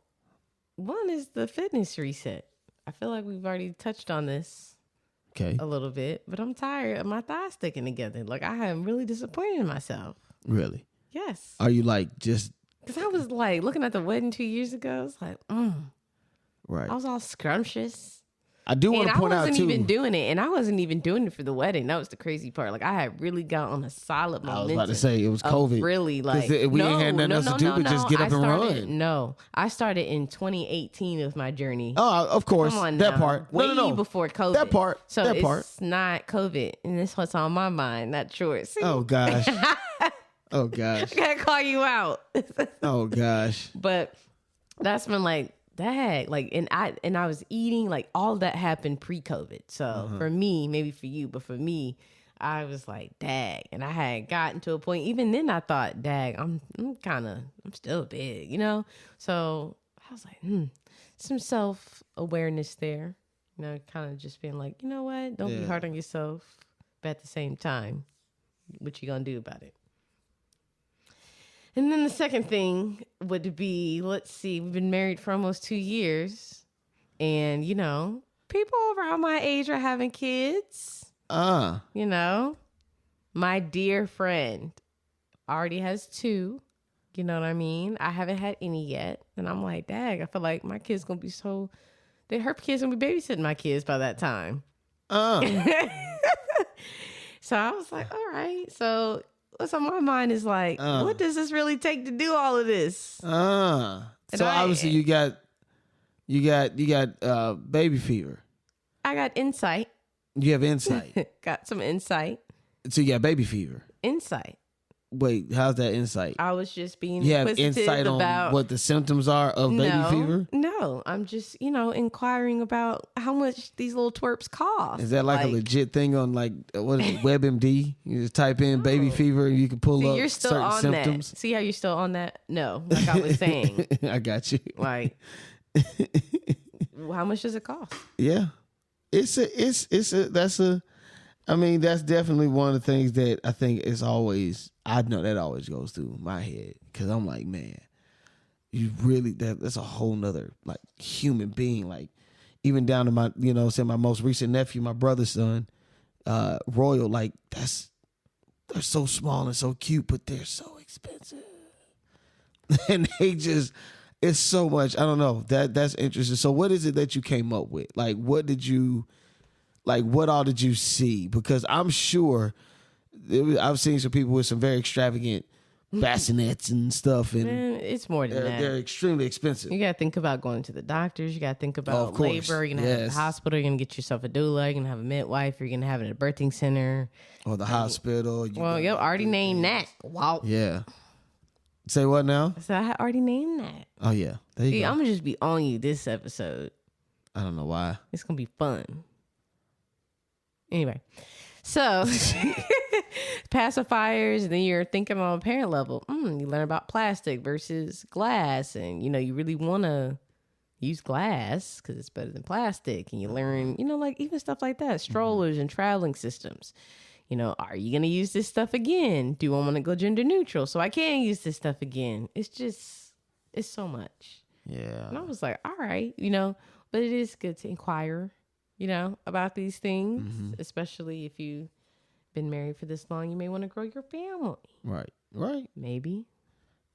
Speaker 4: one is the fitness reset. I feel like we've already touched on this a little bit, but I'm tired of my thighs sticking together. Like, I am really disappointed in myself.
Speaker 3: Really?
Speaker 4: Yes.
Speaker 3: Are you like just...
Speaker 4: Because I was like, looking at the wedding 2 years ago, it's like,
Speaker 3: Right.
Speaker 4: I was all scrumptious.
Speaker 3: I do want to point out, too.
Speaker 4: And I wasn't even doing it. And I wasn't even doing it for the wedding. That was the crazy part. Like, I had really got on a solid momentum.
Speaker 3: I was about to say, it was COVID.
Speaker 4: Really, like,
Speaker 3: we ain't had nothing else to do but just get up and run.
Speaker 4: No. I started in 2018 with my journey.
Speaker 3: Oh, of course.
Speaker 4: Come on
Speaker 3: that
Speaker 4: now.
Speaker 3: part.
Speaker 4: Way
Speaker 3: No.
Speaker 4: before COVID.
Speaker 3: That part.
Speaker 4: So
Speaker 3: that
Speaker 4: it's
Speaker 3: part.
Speaker 4: not COVID. And this what's on my mind, not yours. See?
Speaker 3: Oh, gosh. Oh, gosh.
Speaker 4: I gotta call you out.
Speaker 3: Oh, gosh.
Speaker 4: But that's when, like, that, like, and I was eating, like, all of that happened pre-COVID. So for me, maybe for you, but for me, I was like, dag. And I had gotten to a point, even then I thought, dag, I'm still big, you know? So I was like, some self-awareness there, you know, kind of just being like, you know what? Don't be hard on yourself. But at the same time, what you gonna do about it? And then the second thing would be, let's see, we've been married for almost 2 years. And, you know, people around my age are having kids. You know, my dear friend already has 2. You know what I mean? I haven't had any yet. And I'm like, dag, I feel like my kid's going to be her kid's going to be babysitting my kids by that time. So I was like, all right. So what's on my mind is like, what does this really take to do all of this?
Speaker 3: So obviously you got baby fever.
Speaker 4: I got insight.
Speaker 3: You have insight.
Speaker 4: Got some insight.
Speaker 3: So you got baby fever.
Speaker 4: Insight.
Speaker 3: Wait, how's that insight?
Speaker 4: I was just being
Speaker 3: You have
Speaker 4: inquisitive
Speaker 3: insight
Speaker 4: about
Speaker 3: on what the symptoms are of baby fever?
Speaker 4: No, I'm just, inquiring about how much these little twerps cost.
Speaker 3: Is that like a legit thing on what is it, WebMD? You just type in baby fever and you can pull up
Speaker 4: you're still
Speaker 3: certain
Speaker 4: on
Speaker 3: symptoms.
Speaker 4: That. See how you're still on that? No, like I was saying.
Speaker 3: I got you.
Speaker 4: Like, how much does it cost?
Speaker 3: Yeah. That's definitely one of the things that I think is always, I know that always goes through my head. Cause I'm like, man, you really, that's a whole nother like human being. Like even down to my, my most recent nephew, my brother's son, Royal, like they're so small and so cute, but they're so expensive. And it's so much. I don't know. That's interesting. So what is it that you came up with? Like, what all did you see? Because I'm sure I've seen some people with some very extravagant bassinets and stuff. And
Speaker 4: it's more than that.
Speaker 3: They're extremely expensive.
Speaker 4: You got to think about going to the doctors. You got to think about labor. You're going to have a hospital. You're going to get yourself a doula. You're going to have a midwife. You're going to have it at a birthing center.
Speaker 3: Or the hospital.
Speaker 4: Well, already named that. Wow.
Speaker 3: Yeah. Say what now?
Speaker 4: So I already named that.
Speaker 3: Oh, yeah. There you go.
Speaker 4: I'm going to just be on you this episode.
Speaker 3: I don't know why.
Speaker 4: It's going to be fun. Anyway, so pacifiers, and then you're thinking on a parent level. You learn about plastic versus glass, and you really want to use glass because it's better than plastic. And you learn, like even stuff like that, strollers and traveling systems. Are you gonna use this stuff again? Do I want to go gender neutral so I can use this stuff again? It's so much.
Speaker 3: Yeah.
Speaker 4: And I was like, all right, but it is good to inquire. About these things, especially if you've been married for this long, you may want to grow your family. Right. Maybe.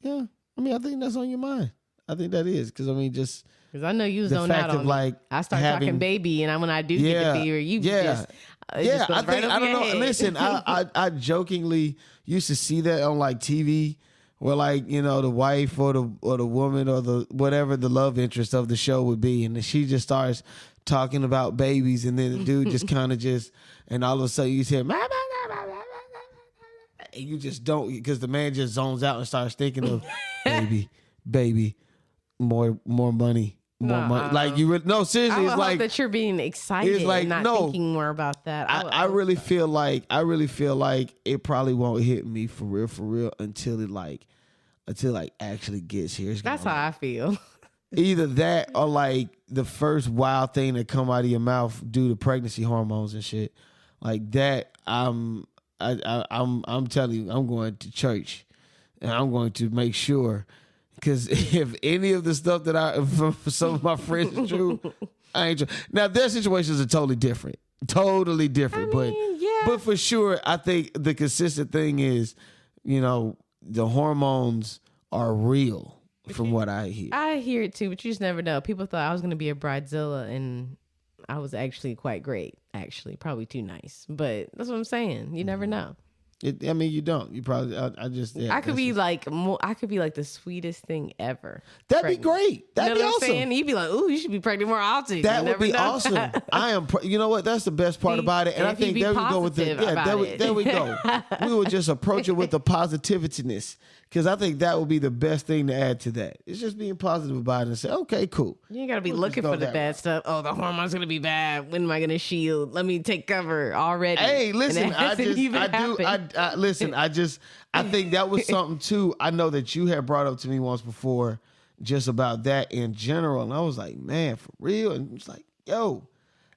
Speaker 3: Yeah. I think that's on your mind. I think that is. Because,
Speaker 4: because I know you was on out on me. I start talking baby, and when I do get the fever, you just...
Speaker 3: I don't know. Listen, I jokingly used to see that on like TV where the wife or the woman or the whatever the love interest of the show would be. And she just starts talking about babies, and then the dude just kind of and all of a sudden you hear, and you just don't, because the man just zones out and starts thinking of baby, more money. More money. Like no, seriously, it's like
Speaker 4: that you're being excited and not thinking more about that.
Speaker 3: I really feel like it probably won't hit me for real until it until it like actually gets here.
Speaker 4: That's how I feel.
Speaker 3: Either that or like the first wild thing that come out of your mouth due to pregnancy hormones and shit. Like that, I'm telling you, I'm going to church and I'm going to make sure, because if any of the stuff that from some of my friends is true, I ain't true. Now their situations are totally different. But for sure, I think the consistent thing is, the hormones are real. From what I hear.
Speaker 4: I hear it too, but you just never know. People thought I was going to be a bridezilla, and I was actually quite great. Actually, probably too nice. But that's what I'm saying. You never know.
Speaker 3: You don't. You probably.
Speaker 4: I could be like I could be like the sweetest thing ever.
Speaker 3: That'd be great. That'd be awesome.
Speaker 4: Saying? You'd be like, "Ooh, you should be pregnant more often."
Speaker 3: That would be awesome. I am. You know what? That's the best part about it. And I think there we go with the. Yeah, there we go. We would just approach it with the positiveness, because I think that would be the best thing to add to that. It's just being positive about it and say, "Okay, cool."
Speaker 4: You ain't gotta be looking for the bad stuff. Oh, the hormones gonna be bad. When am I gonna shield? Let me take cover already.
Speaker 3: Hey, listen. I think that was something too. I know that you had brought up to me once before, just about that in general, and I was like, man, for real. And it's like, yo,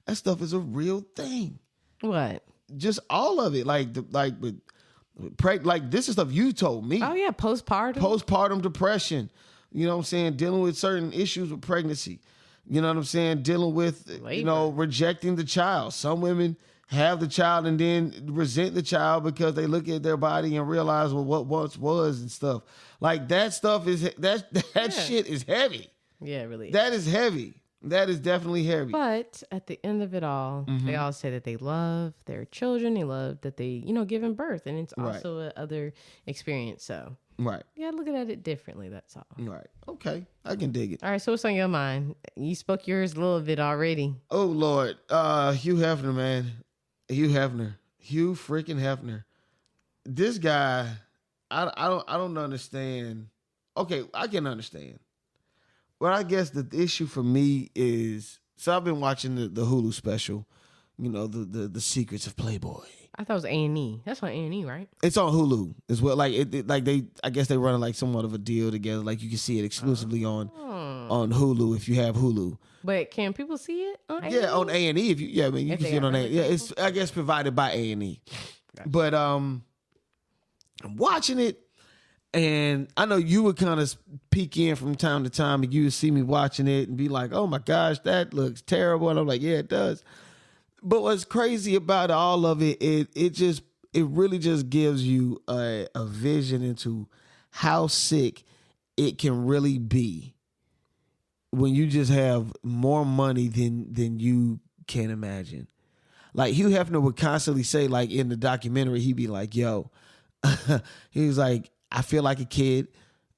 Speaker 3: that stuff is a real thing.
Speaker 4: What?
Speaker 3: Just all of it, like this is stuff you told me.
Speaker 4: Oh yeah,
Speaker 3: postpartum depression. You know what I'm saying? Dealing with certain issues with pregnancy. You know what I'm saying? Dealing with rejecting the child. Some women have the child and then resent the child because they look at their body and realize what once was and stuff. Like that stuff is shit is heavy.
Speaker 4: Yeah, it really.
Speaker 3: That is heavy. That is definitely heavy.
Speaker 4: But at the end of it all, they all say that they love their children. They love that they, giving birth, and it's also a other experience. So yeah, look at it differently. That's all.
Speaker 3: Right. Okay, I can dig it.
Speaker 4: All right. So what's on your mind? You spoke yours a little bit already.
Speaker 3: Oh Lord, Hugh Hefner, man. Hugh freaking Hefner. This guy, I don't understand. Okay, I can understand. But I guess the issue for me is, so I've been watching the Hulu special, the Secrets of Playboy.
Speaker 4: I thought it was A&E. That's on A&E, right?
Speaker 3: It's on Hulu as well. Like I guess they run like somewhat of a deal together. Like you can see it exclusively on Hulu if you have Hulu.
Speaker 4: But can people see it on A&E?
Speaker 3: Yeah, on A&E. You can see it on A&E. Yeah, it's I guess provided by A&E. Gotcha. But I'm watching it, and I know you would kind of peek in from time to time, and you would see me watching it and be like, "Oh my gosh, that looks terrible," and I'm like, "Yeah, it does." But what's crazy about all of it, it really just gives you a vision into how sick it can really be when you just have more money than you can imagine. Like Hugh Hefner would constantly say, like in the documentary, he'd be like, yo, he was like, I feel like a kid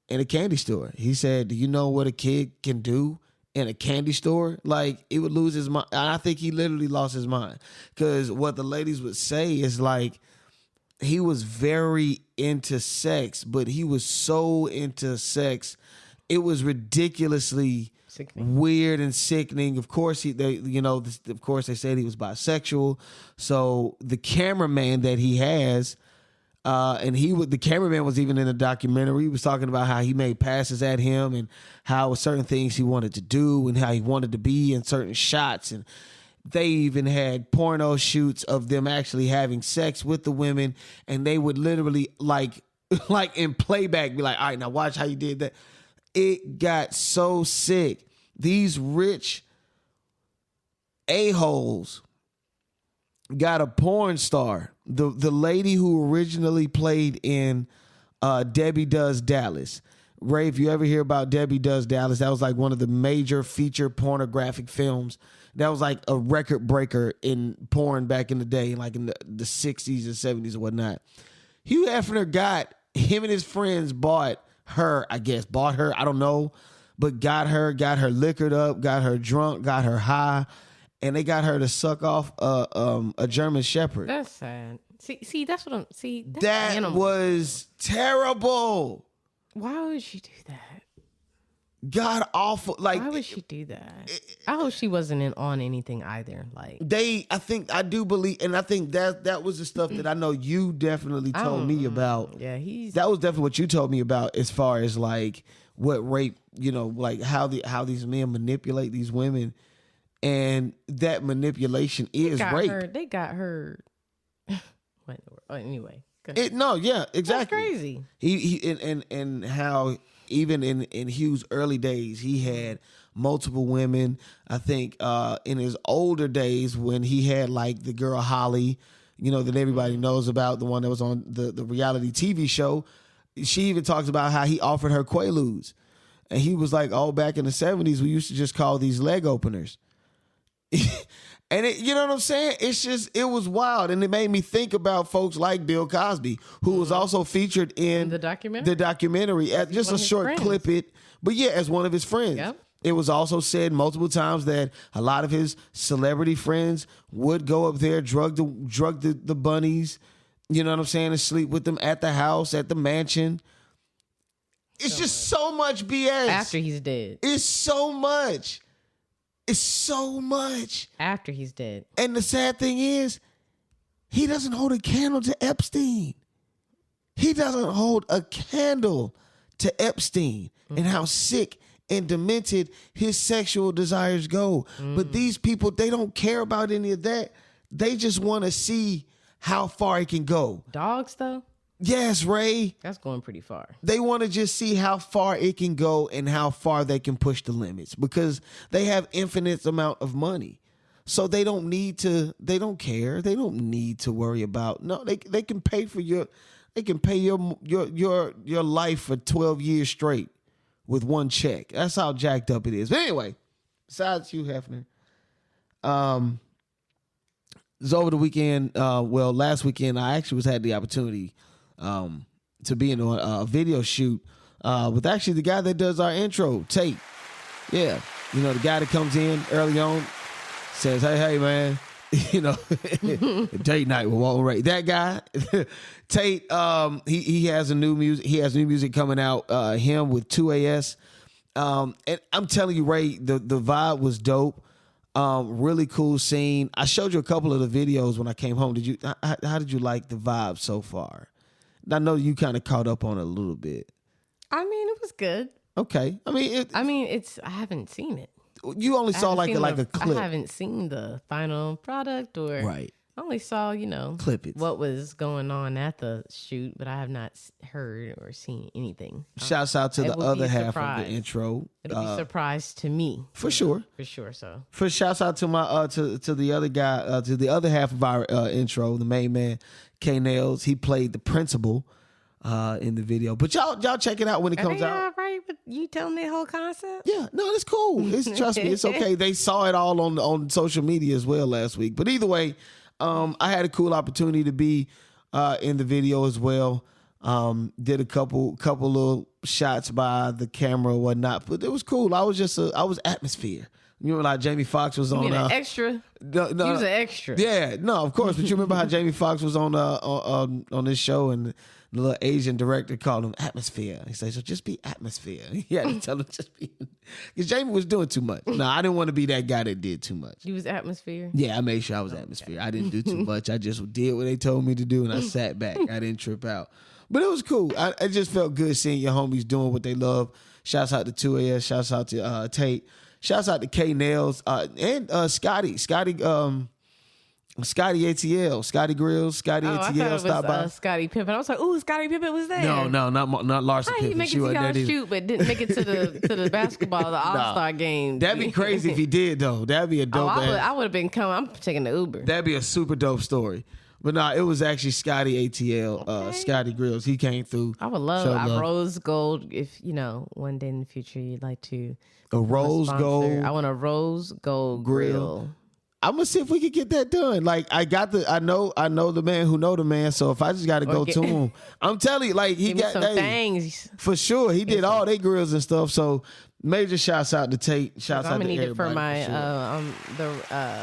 Speaker 3: in a candy store. He said, do you know what a kid can do in a candy store? Like it would lose his mind. I think he literally lost his mind, because what the ladies would say is like, he was very into sex, but he was so into sex, it was ridiculously weird and sickening. Of course, they said he was bisexual. So the cameraman that he has, the cameraman was even in the documentary. He was talking about how he made passes at him and how certain things he wanted to do and how he wanted to be in certain shots. And they even had porno shoots of them actually having sex with the women, and they would literally like in playback be like, all right, now watch how you did that. It got so sick. These rich a-holes got a porn star. The lady who originally played in Debbie Does Dallas. Ray, if you ever hear about Debbie Does Dallas, that was like one of the major feature pornographic films. That was like a record breaker in porn back in the day, like in the 60s and 70s and whatnot. Hugh Hefner him and his friends bought her, I don't know, but got her liquored up, got her drunk, got her high, and they got her to suck off a German Shepherd.
Speaker 4: That's sad. See, that's what I'm. See, that's
Speaker 3: that
Speaker 4: animal.
Speaker 3: Was terrible.
Speaker 4: Why would she do that?
Speaker 3: god awful. Like,
Speaker 4: why would she do that? I hope she wasn't on anything either. Like
Speaker 3: I do believe, and I think that was the stuff that I know you definitely told me about.
Speaker 4: Yeah,
Speaker 3: that was definitely what you told me about as far as like what rape, like how these men manipulate these women, and that manipulation is rape.
Speaker 4: They got her. Anyway,
Speaker 3: yeah, exactly.
Speaker 4: That's crazy.
Speaker 3: He and how even in Hugh's early days, he had multiple women. I think in his older days when he had like the girl Holly, that everybody knows about, the one that was on the reality TV show. She even talks about how he offered her Quaaludes. And he was like, oh, back in the 70s, we used to just call these leg openers. And you know what I'm saying? It was wild. And it made me think about folks like Bill Cosby, who was also featured in
Speaker 4: the documentary.
Speaker 3: Just a short clip but yeah, as one of his friends.
Speaker 4: Yep.
Speaker 3: It was also said multiple times that a lot of his celebrity friends would go up there, drug the bunnies, you know what I'm saying, and sleep with them at the house, at the mansion. It's so much BS.
Speaker 4: After he's dead.
Speaker 3: It's so much. It's so much.
Speaker 4: After he's dead.
Speaker 3: And the sad thing is, he doesn't hold a candle to Epstein. He doesn't hold a candle to Epstein and how sick and demented his sexual desires go. But these people, they don't care about any of that. They just want to see how far it can go.
Speaker 4: Dogs, though?
Speaker 3: Yes, Ray.
Speaker 4: That's going pretty far.
Speaker 3: They want to just see how far it can go and how far they can push the limits because they have infinite amount of money. So they don't care. They don't need to worry about. No, they can pay for your life for 12 years straight with one check. That's how jacked up it is. But anyway, besides Hugh Hefner, it's over the weekend. Last weekend I actually had the opportunity to be in a video shoot with actually the guy that does our intro, Tate. Yeah, the guy that comes in early on, says, hey man, date night with Walt and Rae. That guy, Tate, he has new music coming out, him with 2AS. And I'm telling you, Ray, the vibe was dope. Really cool scene. I showed you a couple of the videos when I came home. How did you like the vibe so far? I know you kind of caught up on it a little bit.
Speaker 4: I mean, it was good.
Speaker 3: Okay.
Speaker 4: I haven't seen it.
Speaker 3: You only saw like a clip.
Speaker 4: I haven't seen the final product
Speaker 3: right.
Speaker 4: I only saw,
Speaker 3: clip it.
Speaker 4: What was going on at the shoot, but I have not heard or seen anything.
Speaker 3: Shouts out to the other half of the intro.
Speaker 4: It'll be a surprise to me.
Speaker 3: For sure.
Speaker 4: For sure. So
Speaker 3: shouts out to my to the other guy, to the other half of our intro, the main man, K Nails. He played the principal in the video. But y'all check it out when it comes out.
Speaker 4: All right, but you telling me the whole concept?
Speaker 3: Yeah, no, it's cool. Trust me, it's okay. They saw it all on social media as well last week. But either way, I had a cool opportunity to be in the video as well. Did a couple little shots by the camera or whatnot, but it was cool. I was atmosphere. You remember like Jamie Foxx was on
Speaker 4: an extra?
Speaker 3: No,
Speaker 4: he was an extra.
Speaker 3: Yeah, no, of course. But you remember how Jamie Foxx was on this show and the little Asian director called him Atmosphere. He said, so just be Atmosphere. He had to tell him just be, because Jamie was doing too much. No, I didn't want to be that guy that did too much.
Speaker 4: You was Atmosphere?
Speaker 3: Yeah, I made sure I was Atmosphere. I didn't do too much. I just did what they told me to do and I sat back. I didn't trip out. But it was cool. It just felt good seeing your homies doing what they love. Shouts out to 2AS. Shouts out to Tate. Shouts out to K Nails and Scotty ATL, Scotty Grills, Scotty ATL stopped by.
Speaker 4: Scotty Pippen. I was like, ooh, Scotty Pippen was there.
Speaker 3: No, not Larson
Speaker 4: How
Speaker 3: Pippen.
Speaker 4: He make it to y'all shoot, but didn't make it to the basketball, the All-Star game.
Speaker 3: That'd be crazy if he did though. That'd be a dope.
Speaker 4: I would have been coming. I'm taking the Uber.
Speaker 3: That'd be a super dope story. But no, it was actually Scotty ATL, Scotty Grills. He came through.
Speaker 4: I would love a rose gold. If one day in the future you'd like to
Speaker 3: a rose gold.
Speaker 4: I want a rose gold grill.
Speaker 3: I'm gonna see if we can get that done. Like I know the man who know the man. So if I just got to go to him, I'm telling you, like he got
Speaker 4: some things
Speaker 3: for sure. He did all their grills and stuff. So major shouts out to Tate. Shouts out to everybody. I'm gonna need
Speaker 4: it for my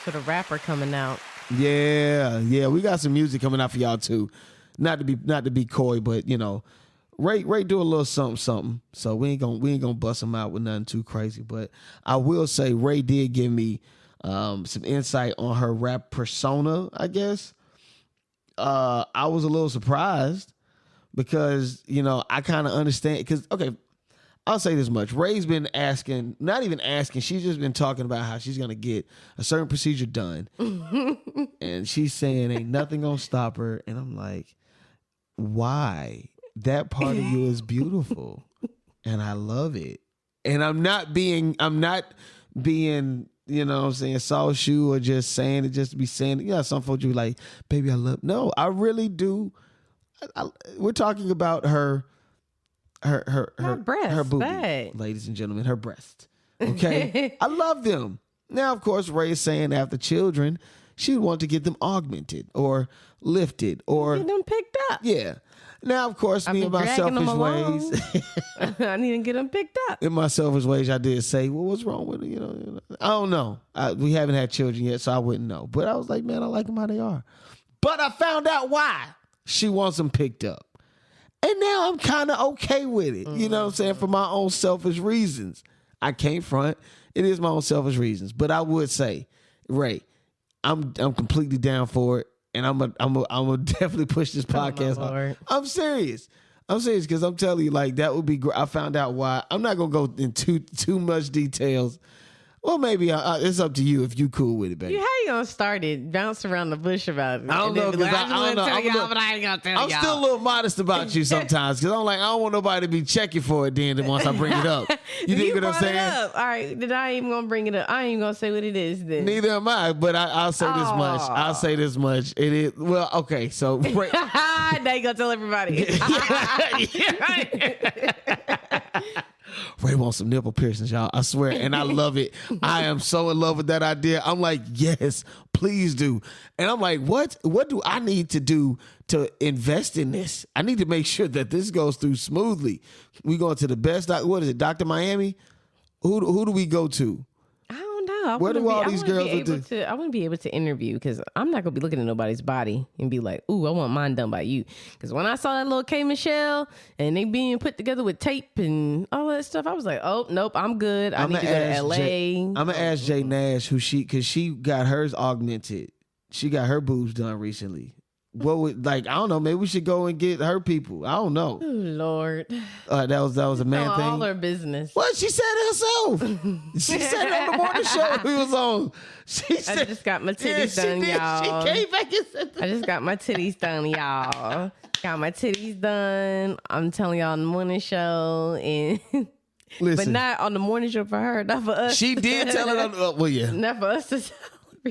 Speaker 4: for the rapper coming out.
Speaker 3: Yeah, we got some music coming out for y'all too. Not to be coy, but Ray do a little something. So we ain't gonna bust him out with nothing too crazy. But I will say Ray did give me some insight on her rap persona, I guess. I was a little surprised because, I kind of understand. Because, okay, I'll say this much. Ray's been asking, not even asking, she's just been talking about how she's going to get a certain procedure done. And she's saying ain't nothing going to stop her. And I'm like, why? That part of you is beautiful. And I love it. And I'm not being, you know what I'm saying, soft shoe or just saying it just to be saying it. Some folks you like, baby, I love. No, I really do. We're talking about her
Speaker 4: breast,
Speaker 3: her booby,
Speaker 4: right.
Speaker 3: ladies and gentlemen, her breast. Okay, I love them. Now, of course, Ray is saying after children, she would want to get them augmented or lifted or
Speaker 4: get them picked up.
Speaker 3: Yeah. Now, of course, me and my selfish ways.
Speaker 4: I need to get them picked up.
Speaker 3: In my selfish ways, I did say, well, what's wrong with it? I don't know. We haven't had children yet, so I wouldn't know. But I was like, man, I like them how they are. But I found out why she wants them picked up. And now I'm kind of okay with it. You know what I'm saying? For my own selfish reasons. I can't front. It is my own selfish reasons. But I would say, Ray, I'm completely down for it. And I'm gonna definitely push this podcast hard. I'm serious because I'm telling you, like, that would be great. I found out why. I'm not gonna go into too much details. Well, maybe it's up to you if you cool with it, baby.
Speaker 4: How you gonna start it? Bounce around the bush about it?
Speaker 3: I don't know, because I don't know. I'm still a little modest about you sometimes because I'm like, I don't want nobody to be checking for it then once I bring it up. You dig what I'm saying?
Speaker 4: All right, then I ain't gonna bring it up. I ain't gonna say what it is then.
Speaker 3: Neither am I, but I'll say this much. I'll say this much. It is, well, okay, so.
Speaker 4: Now you gonna tell everybody.
Speaker 3: Ray wants some nipple piercings, y'all. I swear. And I love it. I am so in love with that idea. I'm like, yes, please do. And I'm like, what do I need to do to invest in this? I need to make sure that this goes through smoothly. We going to the best, what is it, Dr. Miami? Who do we go to? Where do all these girls do?
Speaker 4: I wouldn't be able to interview because I'm not gonna be looking at nobody's body and be like, "Ooh, I want mine done by you." Because when I saw that little K Michelle and they being put together with tape and all that stuff, I was like, "Oh, nope, I'm good. I need to go to LA."
Speaker 3: I'm gonna ask Jay Nash because she got hers augmented. She got her boobs done recently. What would, I don't know, maybe we should go and get her people. I don't know.
Speaker 4: Oh, Lord.
Speaker 3: That was a man thing.
Speaker 4: All her business.
Speaker 3: What? She said it herself. She said it on the morning show we was on.
Speaker 4: I just got my titties done, y'all.
Speaker 3: She came back and said that.
Speaker 4: I just got my titties done, y'all. Got my titties done. I'm telling y'all on the morning show. And
Speaker 3: listen,
Speaker 4: but not on the morning show for her, not for us.
Speaker 3: She did tell it on well, yeah.
Speaker 4: Not for us to tell.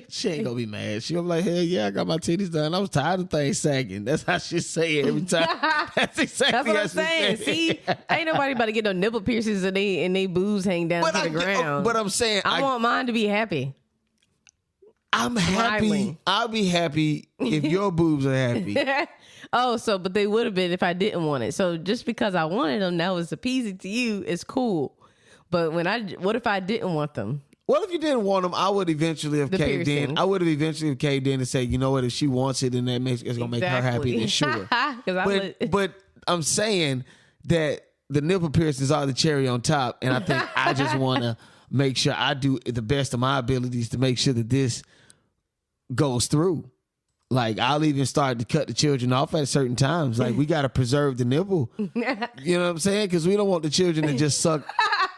Speaker 3: She ain't gonna be mad. She gonna be like, hell yeah, I got my titties done. I was tired of things sagging. That's how she say it every time. That's exactly
Speaker 4: what I'm saying. See, ain't nobody about to get no nipple piercings and they boobs hang down to the ground.
Speaker 3: But I'm saying,
Speaker 4: I want mine to be happy.
Speaker 3: I'm happy. I'll be happy if your boobs are happy.
Speaker 4: But they would have been if I didn't want it. So just because I wanted them, that was appeasing to you. It's cool. But what if I didn't want them?
Speaker 3: Well, if you didn't want them, I would eventually have caved in. I would have eventually caved in and said, you know what, if she wants it and that it's going to make her happy, then sure. But I'm saying that the nipple piercings are the cherry on top. And I think I just want to make sure I do the best of my abilities to make sure that this goes through. Like, I'll even start to cut the children off at certain times. Like, we got to preserve the nipple. You know what I'm saying? Because we don't want the children to just suck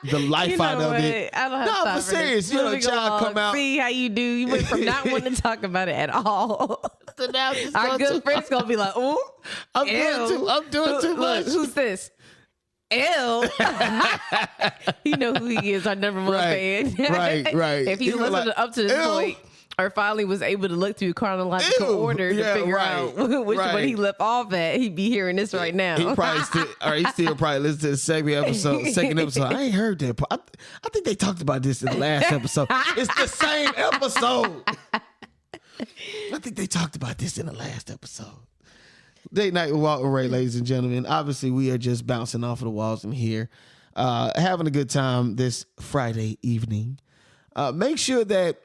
Speaker 3: the life out of it.
Speaker 4: I don't have time
Speaker 3: for serious. Child come out.
Speaker 4: See how you do. You went from not wanting to talk about it at all. So now our good friend's going to be like, oh,
Speaker 3: I'm doing too much.
Speaker 4: Who's this? Ew. You know who he is, our number one fan.
Speaker 3: Right.
Speaker 4: If he listened up to this point, or finally was able to look through chronological order to figure out which one he left off at, he'd be hearing this right now.
Speaker 3: He probably still probably listen to the second episode. I ain't heard that. I think they talked about this in the last episode. It's the same episode. I think they talked about this in the last episode. Date night with Walt and Rae, ladies and gentlemen. Obviously, we are just bouncing off of the walls in here, having a good time this Friday evening. Make sure that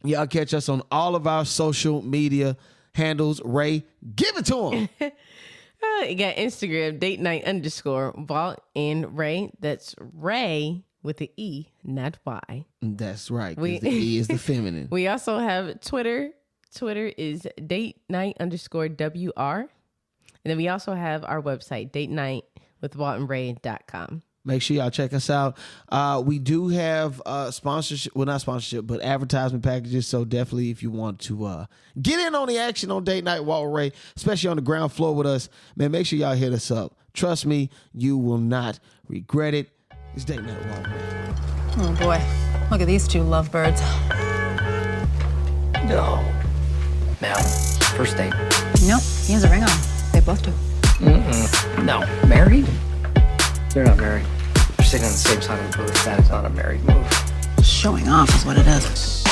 Speaker 3: y'all catch us on all of our social media handles. Ray, give it to them.
Speaker 4: You got Instagram, date night _ Walt and Rae. That's Ray with the E, not Y.
Speaker 3: That's right. 'Cause the E is the feminine.
Speaker 4: We also have Twitter. Twitter is date night _ WR. And then we also have our website, datenightwithwaltandrae.com.
Speaker 3: Make sure y'all check us out. We do have sponsorship, well, not sponsorship, but advertisement packages. So definitely, if you want to get in on the action on Date Night Walt and Rae, especially on the ground floor with us, man, make sure y'all hit us up. Trust me, you will not regret it. It's Date Night Walt and Rae.
Speaker 8: Oh boy, look at these two lovebirds.
Speaker 9: No. Now, first date.
Speaker 8: Nope, he has a ring on. They both do.
Speaker 9: No. Married? They're not married. They're sitting on the same side of the booth. That is not a married move.
Speaker 8: Showing off is what it is.